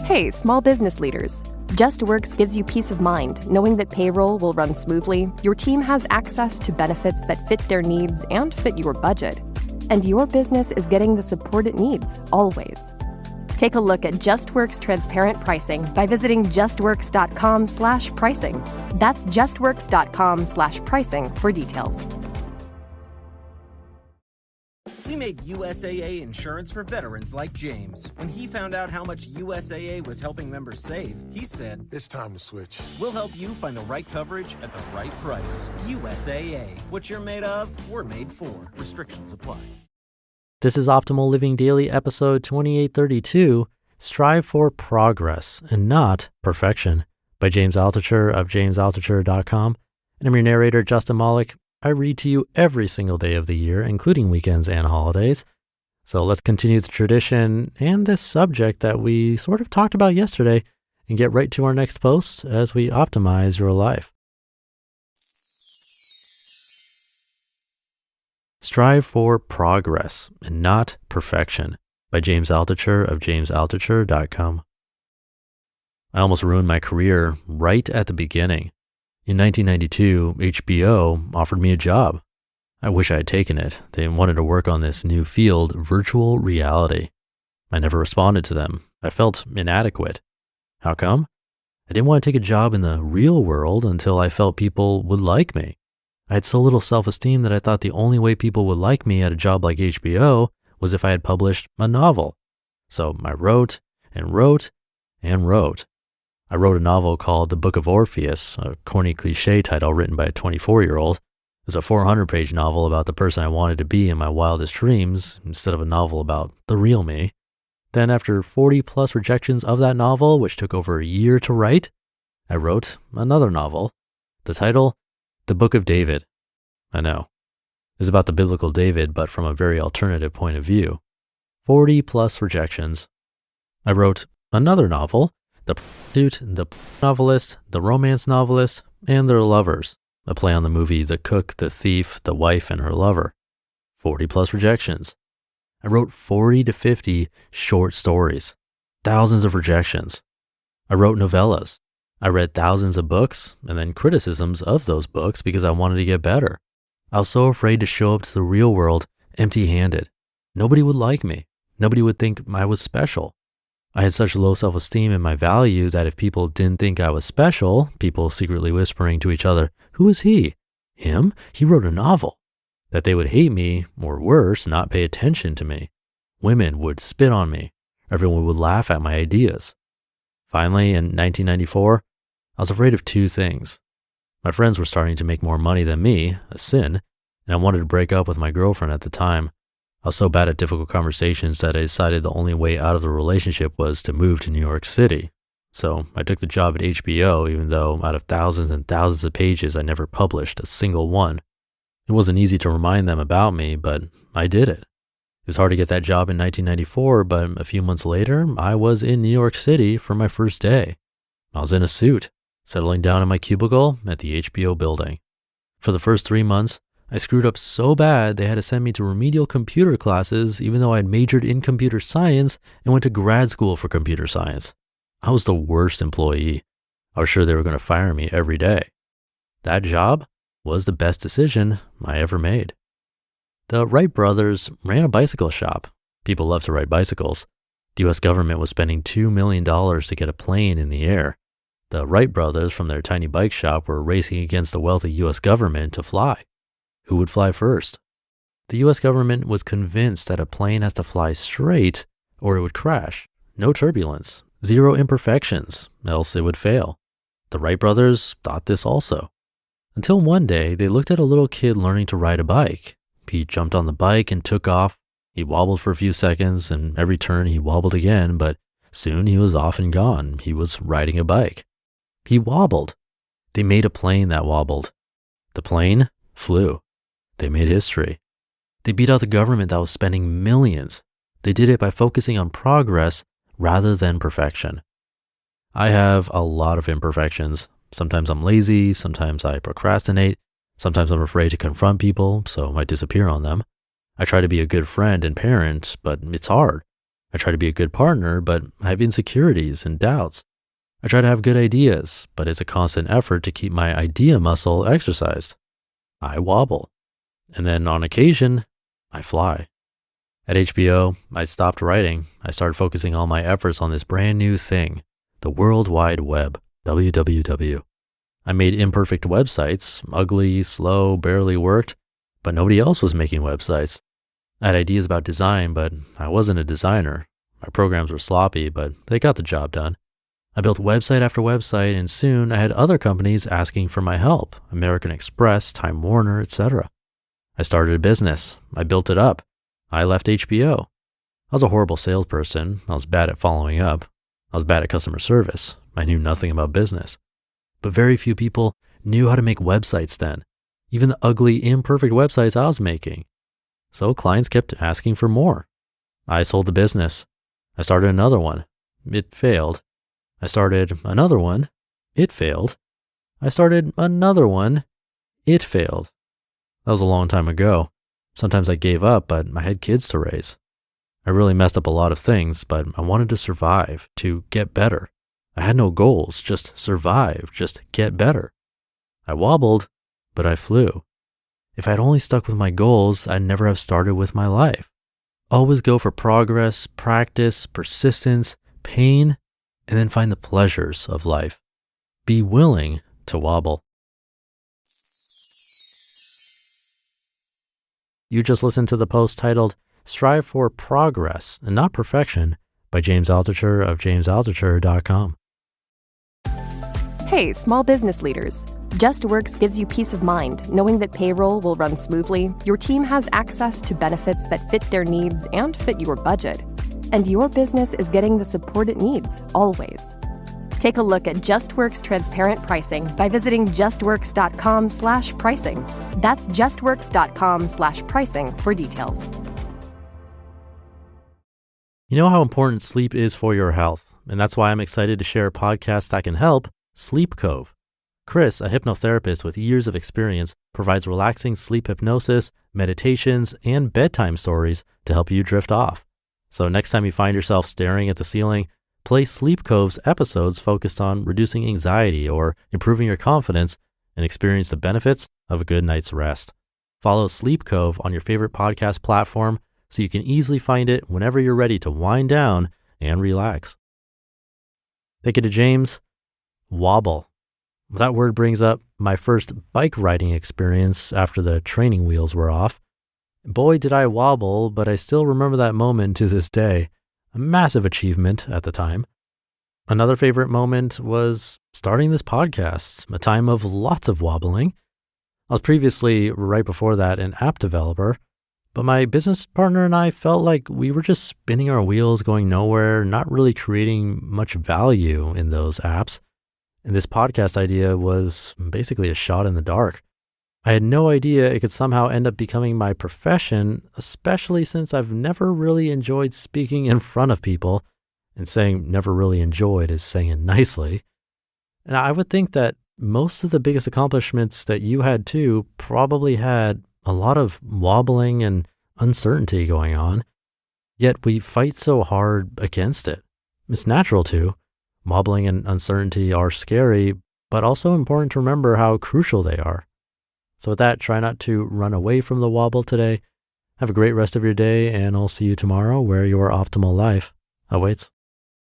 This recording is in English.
Hey, small business leaders. JustWorks gives you peace of mind knowing that payroll will run smoothly, your team has access to benefits that fit their needs and fit your budget, and your business is getting the support it needs, always. Take a look at JustWorks transparent pricing by visiting justworks.com/pricing. That's justworks.com/pricing for details. We made USAA insurance for veterans like James. When he found out how much USAA was helping members save, he said, "It's time to switch." We'll help you find the right coverage at the right price. USAA. What you're made of, we're made for. Restrictions apply. This is Optimal Living Daily, episode 2832, Strive for Progress and Not Perfection, by James Altucher of jamesaltucher.com. And I'm your narrator, Justin Malik. I read to you every single day of the year, including weekends and holidays. So let's continue the tradition and this subject that we sort of talked about yesterday and get right to our next post as we optimize your life. Strive for Progress and Not Perfection, by James Altucher of jamesaltucher.com. I almost ruined my career right at the beginning. In 1992, HBO offered me a job. I wish I had taken it. They wanted to work on this new field, virtual reality. I never responded to them. I felt inadequate. How come? I didn't want to take a job in the real world until I felt people would like me. I had so little self-esteem that I thought the only way people would like me at a job like HBO was if I had published a novel. So I wrote and wrote and wrote. I wrote a novel called The Book of Orpheus, a corny cliche title written by a 24-year-old. It was a 400-page novel about the person I wanted to be in my wildest dreams, instead of a novel about the real me. Then after 40-plus rejections of that novel, which took over a year to write, I wrote another novel. The title, The Book of David. I know. It's about the biblical David, but from a very alternative point of view. 40-plus rejections. I wrote another novel, The Prostitute, the Novelist, the Romance Novelist, and Their Lovers, a play on the movie The Cook, the Thief, the Wife, and Her Lover. 40-plus rejections. I wrote 40 to 50 short stories. Thousands of rejections. I wrote novellas. I read thousands of books and then criticisms of those books because I wanted to get better. I was so afraid to show up to the real world empty-handed. Nobody would like me. Nobody would think I was special. I had such low self-esteem in my value that if people didn't think I was special, people secretly whispering to each other, "Who is he? Him? He wrote a novel," that they would hate me, or worse, not pay attention to me. Women would spit on me. Everyone would laugh at my ideas. Finally, in 1994, I was afraid of two things. My friends were starting to make more money than me, a sin, and I wanted to break up with my girlfriend at the time. I was so bad at difficult conversations that I decided the only way out of the relationship was to move to New York City. So I took the job at HBO, even though out of thousands and thousands of pages, I never published a single one. It wasn't easy to remind them about me, but I did it. It was hard to get that job in 1994, but a few months later, I was in New York City for my first day. I was in a suit, settling down in my cubicle at the HBO building. For the first 3 months, I screwed up so bad they had to send me to remedial computer classes even though I had majored in computer science and went to grad school for computer science. I was the worst employee. I was sure they were going to fire me every day. That job was the best decision I ever made. The Wright brothers ran a bicycle shop. People love to ride bicycles. The US government was spending $2 million to get a plane in the air. The Wright brothers from their tiny bike shop were racing against the wealthy US government to fly. Who would fly first? The US government was convinced that a plane has to fly straight or it would crash. No turbulence, zero imperfections, else it would fail. The Wright brothers thought this also. Until one day, they looked at a little kid learning to ride a bike. He jumped on the bike and took off. He wobbled for a few seconds, and every turn he wobbled again, but soon he was off and gone. He was riding a bike. He wobbled. They made a plane that wobbled. The plane flew. They made history. They beat out the government that was spending millions. They did it by focusing on progress rather than perfection. I have a lot of imperfections. Sometimes I'm lazy, sometimes I procrastinate, sometimes I'm afraid to confront people, so I disappear on them. I try to be a good friend and parent, but it's hard. I try to be a good partner, but I have insecurities and doubts. I try to have good ideas, but it's a constant effort to keep my idea muscle exercised. I wobble. And then on occasion, I fly. At HBO, I stopped writing. I started focusing all my efforts on this brand new thing, the World Wide Web, WWW. I made imperfect websites, ugly, slow, barely worked, but nobody else was making websites. I had ideas about design, but I wasn't a designer. My programs were sloppy, but they got the job done. I built website after website, and soon I had other companies asking for my help, American Express, Time Warner, etc. I started a business. I built it up. I left HBO. I was a horrible salesperson. I was bad at following up. I was bad at customer service. I knew nothing about business. But very few people knew how to make websites then, even the ugly, imperfect websites I was making. So clients kept asking for more. I sold the business. I started another one. It failed. I started another one. It failed. I started another one. It failed. That was a long time ago. Sometimes I gave up, but I had kids to raise. I really messed up a lot of things, but I wanted to survive, to get better. I had no goals, just survive, just get better. I wobbled, but I flew. If I'd only stuck with my goals, I'd never have started with my life. Always go for progress, practice, persistence, pain, and then find the pleasures of life. Be willing to wobble. You just listened to the post titled Strive for Progress and Not Perfection by James Altucher of jamesaltucher.com. Hey, small business leaders. JustWorks gives you peace of mind knowing that payroll will run smoothly, your team has access to benefits that fit their needs and fit your budget, and your business is getting the support it needs, always. Take a look at JustWorks transparent pricing by visiting justworks.com/pricing. That's justworks.com/pricing for details. You know how important sleep is for your health, and that's why I'm excited to share a podcast that can help, Sleep Cove. Chris, a hypnotherapist with years of experience, provides relaxing sleep hypnosis, meditations, and bedtime stories to help you drift off. So next time you find yourself staring at the ceiling, play Sleep Cove's episodes focused on reducing anxiety or improving your confidence and experience the benefits of a good night's rest. Follow Sleep Cove on your favorite podcast platform so you can easily find it whenever you're ready to wind down and relax. Thank you to James. Wobble. That word brings up my first bike riding experience after the training wheels were off. Boy, did I wobble, but I still remember that moment to this day. A massive achievement at the time. Another favorite moment was starting this podcast, a time of lots of wobbling. I was previously, right before that, an app developer, but my business partner and I felt like we were just spinning our wheels, going nowhere, not really creating much value in those apps. And this podcast idea was basically a shot in the dark. I had no idea it could somehow end up becoming my profession, especially since I've never really enjoyed speaking in front of people, and saying never really enjoyed is saying it nicely. And I would think that most of the biggest accomplishments that you had too probably had a lot of wobbling and uncertainty going on, yet we fight so hard against it. It's natural to. Wobbling and uncertainty are scary, but also important to remember how crucial they are. So with that, try not to run away from the wobble today. Have a great rest of your day, and I'll see you tomorrow where your optimal life awaits.